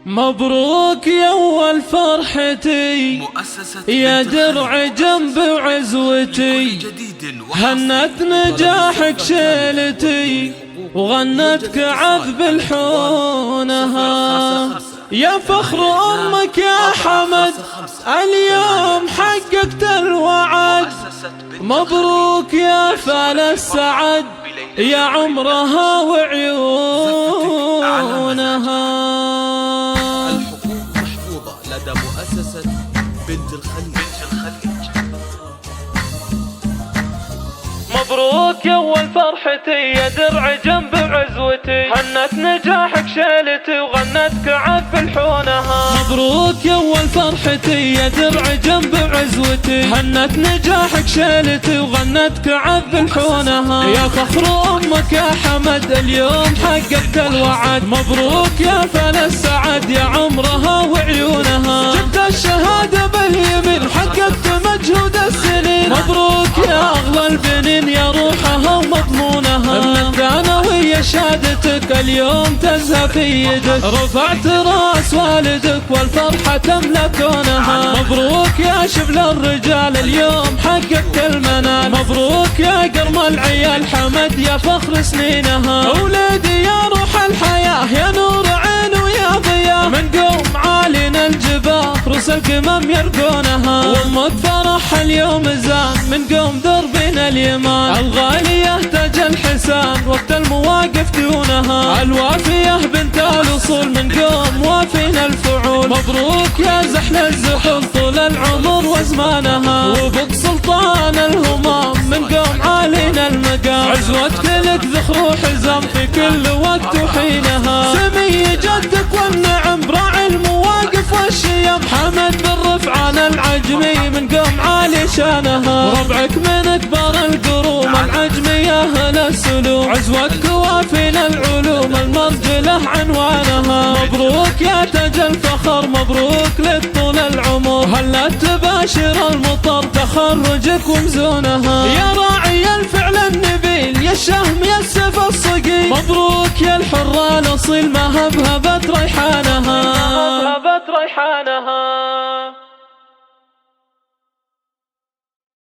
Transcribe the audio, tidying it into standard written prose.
مبروك يا اول فرحتي يا درع جنب عزوتي، هنت نجاحك شيلتي وغنتك عذب الحونها، يا فخر امك يا حمد اليوم حققت الوعد، مبروك يا فال السعد يا عمرها وعيونها. الحقوق محفوظة لدى مؤسسة بنت الخليج. مبروك يا اول فرحتي يا درع جنب عزوتي، هنت نجاحك شيلتي وغنتك عذب الحونها. مبروك يا اول فرحتي يا درع جنب عزوتي، هنت نجاحك شيلتي وغنتك عذب الحونها، يا فخر امك يا حمد اليوم حققت الوعد، مبروك يا فال السعد يا عمرها وعيونها، جبت الشهادة باليمين حققت مجهود السنين، مبروك يا اغلى البنين يا روحها ومضمونها، من الثانوية شهادتك اليوم تزهى في يدك، رفعت راس والدك والفرحة تملى كونها، مبروك يا شبل الرجال اليوم حققت المنال، مبروك يا قرم العيال حمد يا فخر سنينها، ولادي يا روح الحياة يا نور عين ويا ضياء، من قوم عالينا الجباه رؤوس القمم يرقونها، وامك فرح اليوم زان من قوم دربنا اليمان، الغالية تاج الحسان وقت المواقف دونها، الوافية بنت الاصول من قوم وافينا الفعول، مبروك يا زحل الزحول طول العمر وزمانها، وبق سلطان الهمام من قوم عالينا المقام، عزوتك لك ذخر وحزام في كل وقت وحينها، سمي جدك والنعم براعي المواقف والشيم، حمد بالرفعان العجمي من قوم عالي شانها، ربعك من اكبر القروم العجمية اهل السلوم، عزوتك وافينا العلوم المرجلة عنوانها، مبروك يا تاج الفخر مبروك لك طول العمر، هلا تباشر المطر تخرجك ومزونها، يا راعي الفعل النبيل يا الشهم يا السيف الصقيل، مبروك يا الحرة الاصيل ما هبهبت ريحانها.